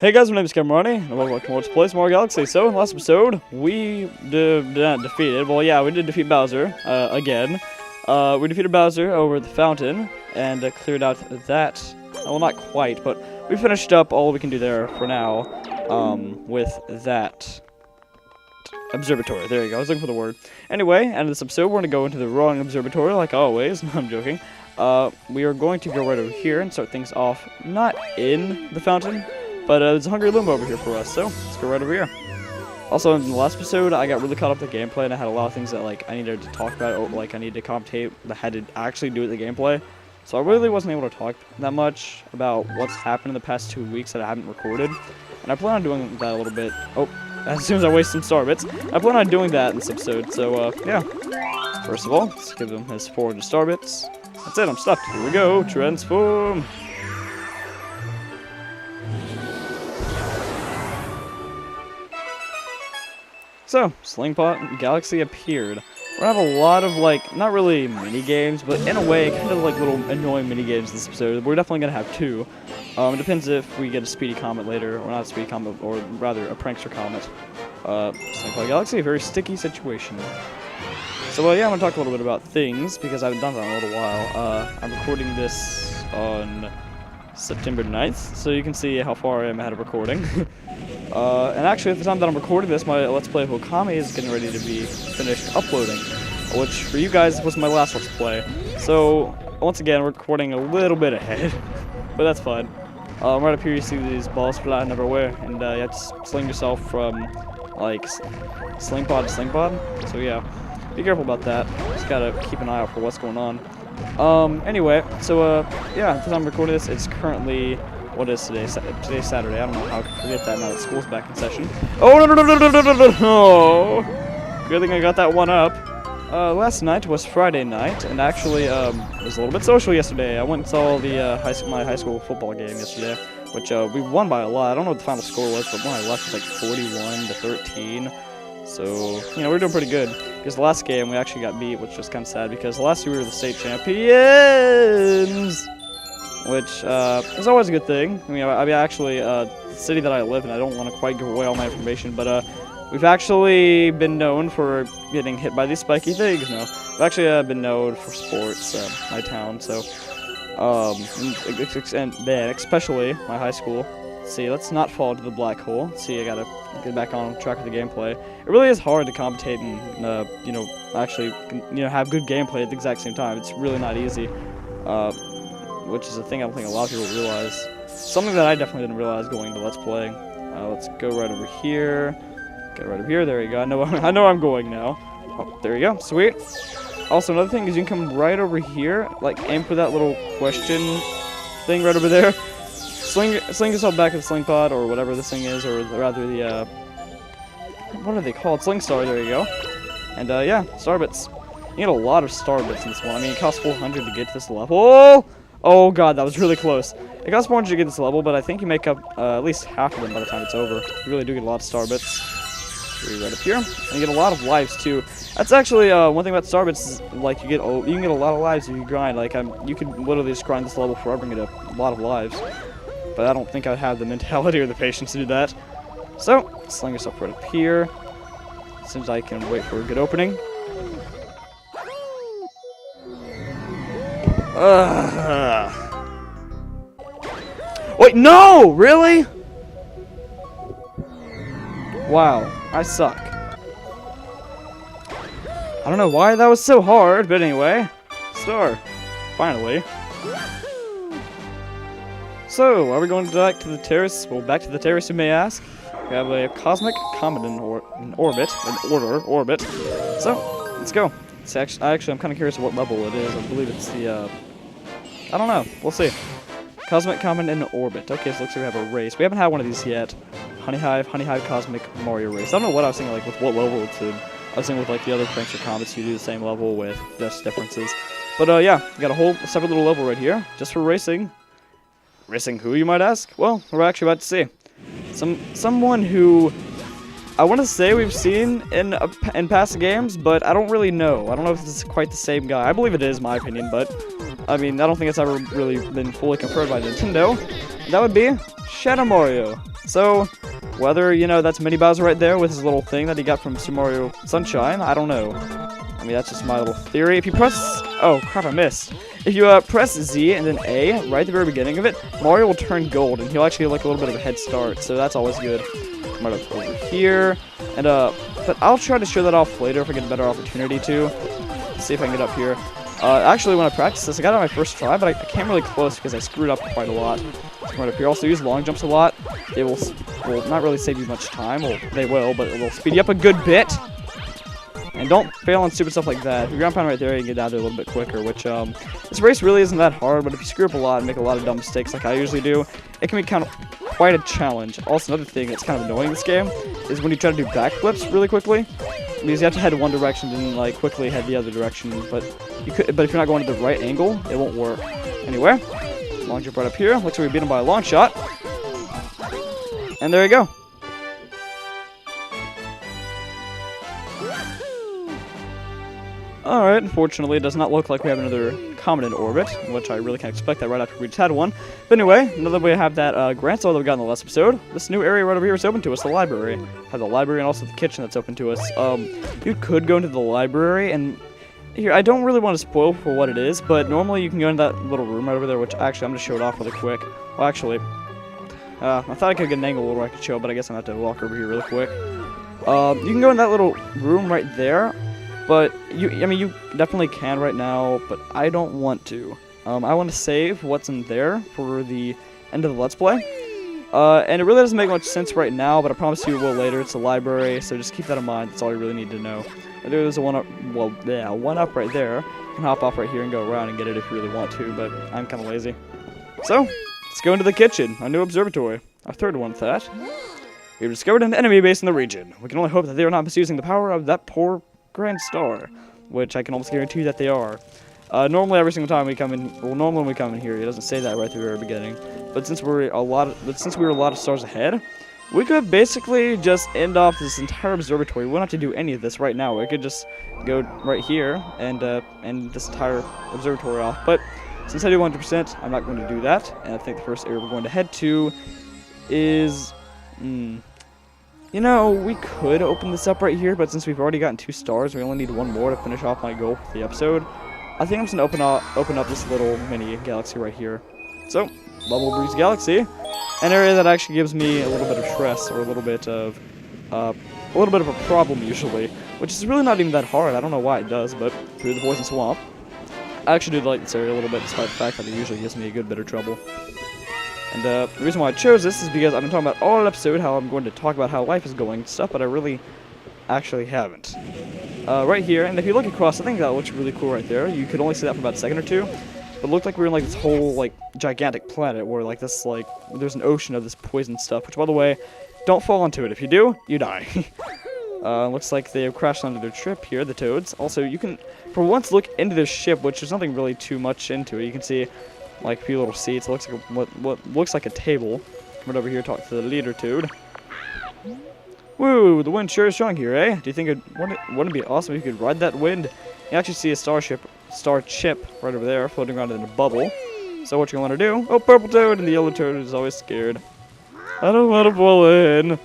Hey guys, my name is Cameroni, and welcome to Let's Play Mario Galaxy. So, in the last episode, we did not defeated, well yeah, we did defeat Bowser, again. We defeated Bowser over the fountain, and cleared out that, well not quite, but we finished up all we can do there for now, with that observatory. There you go, I was looking for the word. Anyway, end of this episode, we're going to go into the wrong observatory, like always. I'm joking. We are going to go right over here and start things off, not in the fountain, but there's a Hungry Limbo over here for us, so let's go right over here. Also, in the last episode, I got really caught up with the gameplay, and I had a lot of things that like I needed to talk about, or like I needed to commentate that had to actually do with the gameplay. So I really wasn't able to talk that much about what's happened in the past 2 weeks that I haven't recorded. And I plan on doing that a little bit. Oh, as soon as I waste some star bits, I plan on doing that in this episode. So yeah. First of all, let's give him his 400 star bits. That's it, I'm stuck. Here we go. Transform. So, Slingpot Galaxy appeared. We're gonna have a lot of, like, not really mini-games, but in a way, kind of like little annoying mini-games this episode. We're definitely gonna have 2. It depends if we get a Speedy Comet later, or not a Speedy Comet, or rather, a Prankster Comet. Slingpot Galaxy, a very sticky situation. So, yeah, I'm gonna talk a little bit about things, because I haven't done that in a little while. I'm recording this on September 9th, so you can see how far I am ahead of recording. And actually, at the time that I'm recording this, my Let's Play of Okami is getting ready to be finished uploading, which for you guys was my last Let's Play. So, once again, we're recording a little bit ahead, but that's fine. Right up here you see these balls flying everywhere, and you have to sling yourself from, like, sling pod to sling pod. So yeah, be careful about that. Just gotta keep an eye out for what's going on. Anyway, so yeah, at the time I'm recording this, it's currently, what is today? Today's Saturday. I don't know how I could forget that now that school's back in session. Oh, no! Good thing I got that one up. Last night was Friday night, and actually, it was a little bit social yesterday. I went and saw the, my high school football game yesterday, which, we won by a lot. I don't know what the final score was, but when I left, it was like 41 to 13. So, you know, we're doing pretty good. Because the last game, we actually got beat, which was kind of sad, because last year we were the state champions! Which, is always a good thing. I mean, actually, the city that I live in, I don't want to quite give away all my information, but, we've actually been known for getting hit by these spiky things. No, we've actually, been known for sports, my town, so, and then, especially my high school. See, let's not fall into the black hole. See, I gotta get back on track with the gameplay. It really is hard to commentate and, you know, actually, you know, have good gameplay at the exact same time. It's really not easy, which is a thing I don't think a lot of people realize. Something that I definitely didn't realize going into Let's Play. Let's go right over here. Get right over here. There you go. I know I'm going now. Oh, there you go. Sweet. Also, another thing is you can come right over here, like aim for that little question thing right over there. Sling yourself back with the sling pod, or whatever this thing is, or rather the, what are they called? Sling star, there you go. And, yeah, star bits. You get a lot of star bits in this one. I mean, it costs 400 to get to this level. Oh, God, that was really close. It costs 400 to get this level, but I think you make up, at least half of them by the time it's over. You really do get a lot of star bits. Right up here. And you get a lot of lives, too. That's actually, one thing about star bits is, like, you can get a lot of lives if you grind. Like, you could literally just grind this level forever and get a lot of lives. But I don't think I'd have the mentality or the patience to do that. So, sling yourself right up here. As soon as I can wait for a good opening. Wait, no! Really? Wow, I suck. I don't know why that was so hard, but anyway. Star. Finally. So, are we going back to the terrace? Well, back to the terrace, you may ask. We have a cosmic comet in orbit. So, let's go. It's actually, I'm kind of curious what level it is. I believe it's the, I don't know. We'll see. Cosmic comet in orbit. Okay, so looks like we have a race. We haven't had one of these yet. Honey Hive Cosmic Mario Race. I don't know what I was thinking, like, with what level it's in. I was thinking with, like, the other Prankster Comets, you do the same level with just differences. But, yeah, we got a whole separate little level right here, just for racing. Racing who, you might ask? Well, we're actually about to see. Someone who I want to say we've seen in past games, but I don't really know. I don't know if it's quite the same guy. I believe it is, my opinion, but I mean, I don't think it's ever really been fully confirmed by Nintendo. That would be Shadow Mario. So, whether, you know, that's Mini Bowser right there with his little thing that he got from Super Mario Sunshine, I don't know. I mean, that's just my little theory. If you press... Oh, crap, I missed. If you press Z and then A right at the very beginning of it, Mario will turn gold, and he'll actually get like a little bit of a head start, so that's always good. I'm right over here, and but I'll try to show that off later if I get a better opportunity to. Let's see if I can get up here. Actually, when I practiced this, I got it on my first try, but I came really close because I screwed up quite a lot. So right up here, also use long jumps a lot. They will not really save you much time. Well, they will, but it will speed you up a good bit. And don't fail on stupid stuff like that. If you ground pound right there, you can get down there a little bit quicker, which, this race really isn't that hard, but if you screw up a lot and make a lot of dumb mistakes like I usually do, it can be kind of quite a challenge. Also, another thing that's kind of annoying in this game is when you try to do backflips really quickly, because you have to head one direction and then, like, quickly head the other direction, but if you're not going to the right angle, it won't work. Anyway, long jump right up here. Looks like we beat him by a long shot. And there you go. Alright, unfortunately, it does not look like we have another comet in orbit, which I really can't expect that right after we just had one. But anyway, now that we have that Grand Star that we got in the last episode, this new area right over here is open to us, the library. Have the library and also the kitchen that's open to us. You could go into the library, and here, I don't really want to spoil for what it is, but normally you can go into that little room right over there, which actually I'm going to show it off really quick. Well, actually, I thought I could get an angle where I could show it, but I guess I'm going to have to walk over here really quick. You can go in that little room right there. But, I mean, you definitely can right now, but I don't want to. I want to save what's in there for the end of the Let's Play. And it really doesn't make much sense right now, but I promise you it will later. It's a library, so just keep that in mind. That's all you really need to know. There's a one-up, well, yeah, one-up right there. You can hop off right here and go around and get it if you really want to, but I'm kind of lazy. So, let's go into the kitchen, our new observatory. Our third one at that. We've discovered an enemy base in the region. We can only hope that they are not misusing the power of that poor Grand Star, which I can almost guarantee that they are. Normally every single time we come in, well, normally when we come in here, it doesn't say that right at the very beginning. But since we were a lot of stars ahead, we could basically just end off this entire observatory. We don't have to do any of this right now. We could just go right here and end this entire observatory off. But since I do 100%, I'm not going to do that. And I think the first area we're going to head to is, you know, we could open this up right here, but since we've already gotten 2 stars, we only need 1 more to finish off my goal for the episode. I think I'm just going to open up this little mini galaxy right here. So, Bubble Breeze Galaxy, an area that actually gives me a little bit of stress, or a little bit of a problem usually, which is really not even that hard. I don't know why it does, but through the Poison Swamp. I actually do like this area a little bit, despite the fact that it usually gives me a good bit of trouble. And the reason why I chose this is because I've been talking about all episode how I'm going to talk about how life is going and stuff, but I really actually haven't. Right here, and if you look across, I think that looks really cool right there. You could only see that for about a second or two, but it looked like we were in like this whole like gigantic planet where like this there's an ocean of this poison stuff. Which, by the way, don't fall into it. If you do, you die. Looks like they have crashed onto their ship here, the Toads. Also, you can for once look into their ship, which there's nothing really too much into it. You can see like a few little seats. It looks like what looks like a table. Right over here, talk to the leader Toad. Woo, the wind sure is strong here, eh? Do you think wouldn't it be awesome if you could ride that wind? You actually see a star chip right over there, floating around in a bubble. So what you want to do? Oh, purple Toad, and the yellow Toad is always scared. I don't want to fall in.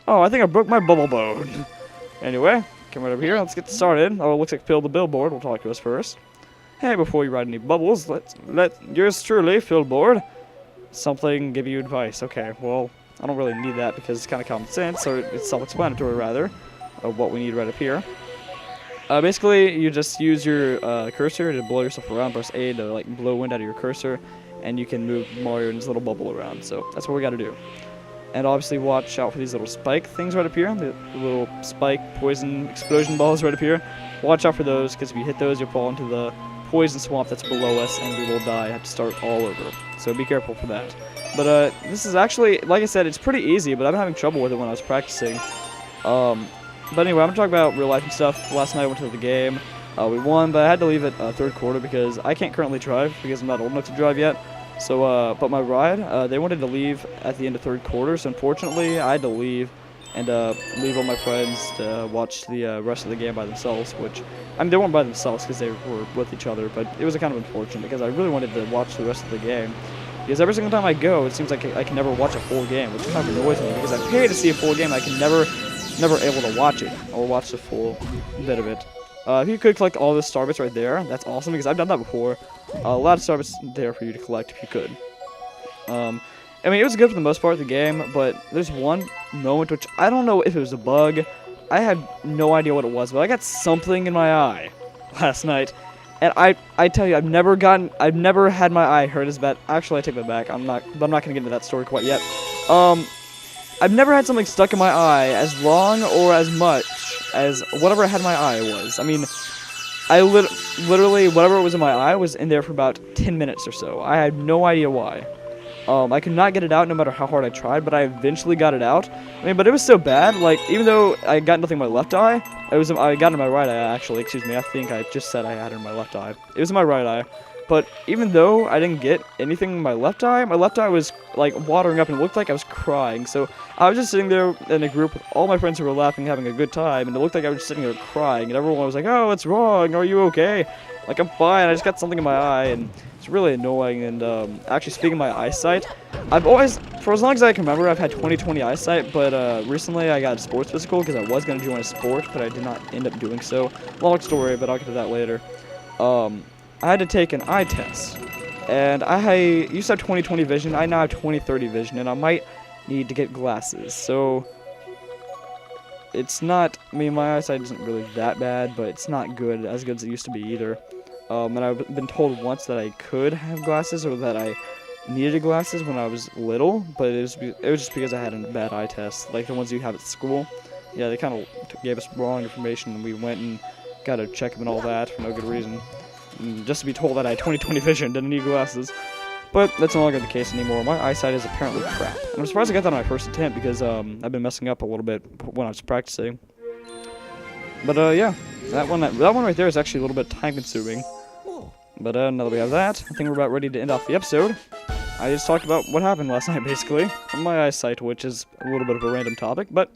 Oh, I think I broke my bubble bone. Anyway, come right over here. Let's get started. Oh, it looks like Phil the Billboard will talk to us first. Hey, before you ride any bubbles, let yours truly, Phil Board, something give you advice. Okay, well, I don't really need that because it's kind of common sense, or it's self-explanatory rather, of what we need right up here. Basically, you just use your cursor to blow yourself around. Press A to like blow wind out of your cursor, and you can move Mario in his little bubble around. So that's what we got to do. And obviously, watch out for these little spike things right up here. The little spike poison explosion balls right up here. Watch out for those, because if you hit those, you'll fall into the poison swamp that's below us, and we will die. Have to start all over. So be careful for that. But this is actually, like I said, it's pretty easy, but I've been having trouble with it when I was practicing. But anyway, I'm going to talk about real life and stuff. Last night I went to the game. We won, but I had to leave at third quarter because I can't currently drive because I'm not old enough to drive yet. So, but my ride, they wanted to leave at the end of third quarter, so unfortunately I had to leave and leave all my friends to watch the rest of the game by themselves, which, I mean, they weren't by themselves because they were with each other, but it was kind of unfortunate because I really wanted to watch the rest of the game. Because every single time I go, it seems like I can never watch a full game, which kind of annoys me because I pay to see a full game. I can never able to watch it or watch the full bit of it. If you could collect all the Starbits right there, that's awesome because I've done that before. A lot of Starbits there for you to collect if you could. I mean, it was good for the most part of the game, but there's one moment which I don't know if it was a bug. I had no idea what it was, but I got something in my eye last night. And I tell you, I've never had my eye hurt as bad. Actually, I take that back. I'm not gonna get into that story quite yet. I've never had something stuck in my eye as long or as much as whatever I had in my eye was. I mean, literally, whatever was in my eye was in there for about 10 minutes or so. I had no idea why. I could not get it out no matter how hard I tried, but I eventually got it out. I mean, but it was so bad, like, even though I got nothing in my left eye, I got it in my right eye, actually, excuse me, I think I just said I had it in my left eye. It was in my right eye, but even though I didn't get anything in my left eye was, like, watering up and it looked like I was crying, so I was just sitting there in a group with all my friends who were laughing, having a good time, and it looked like I was sitting there crying, and everyone was like, oh, what's wrong, are you okay? Like, I'm fine, I just got something in my eye, and it's really annoying. And actually, speaking of my eyesight, I've always, for as long as I can remember, I've had 20/20 eyesight, but recently I got a sports physical because I was going to join a sport, but I did not end up doing so. Long story, but I'll get to that later. I had to take an eye test, and I used to have 20/20 vision. I now have 20/30 vision, and I might need to get glasses. So it's not, I mean, my eyesight isn't really that bad, but it's not as good as it used to be either. And I've been told once that I could have glasses or that I needed glasses when I was little, but it was just because I had a bad eye test, like the ones you have at school. Yeah, they kind of gave us wrong information, and we went and got a checkup and all that for no good reason. And just to be told that I had 20/20 vision, didn't need glasses. But that's no longer the case anymore. My eyesight is apparently crap. And I'm surprised I got that on my first attempt because I've been messing up a little bit when I was practicing. But yeah, that one right there is actually a little bit time consuming. But now that we have that, I think we're about ready to end off the episode. I just talked about what happened last night, basically, on my eyesight, which is a little bit of a random topic, but...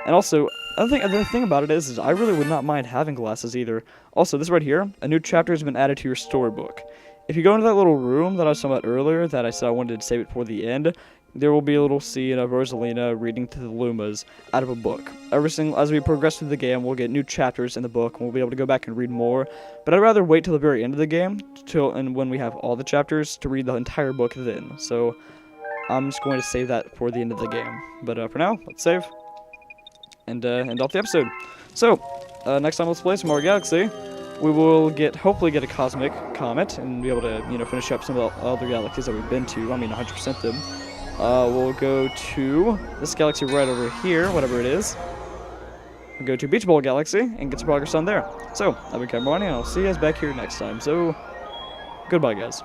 And also, the thing about it is I really would not mind having glasses either. Also, this right here, a new chapter has been added to your storybook. If you go into that little room that I was talking about earlier, that I said I wanted to save it for the end, there will be a little scene of Rosalina reading to the Lumas out of a book. As we progress through the game, we'll get new chapters in the book, and we'll be able to go back and read more. But I'd rather wait till the very end of the game, and when we have all the chapters, to read the entire book then. So I'm just going to save that for the end of the game. But for now, let's save and end off the episode. So next time, let's play some more Galaxy. We will hopefully get a cosmic comet and be able to finish up some of the other galaxies that we've been to. I mean, 100% them. We'll go to this galaxy right over here, whatever it is. We'll go to Beach Ball Galaxy and get some progress on there. So, I've been Cameron, and I'll see you guys back here next time. So, goodbye, guys.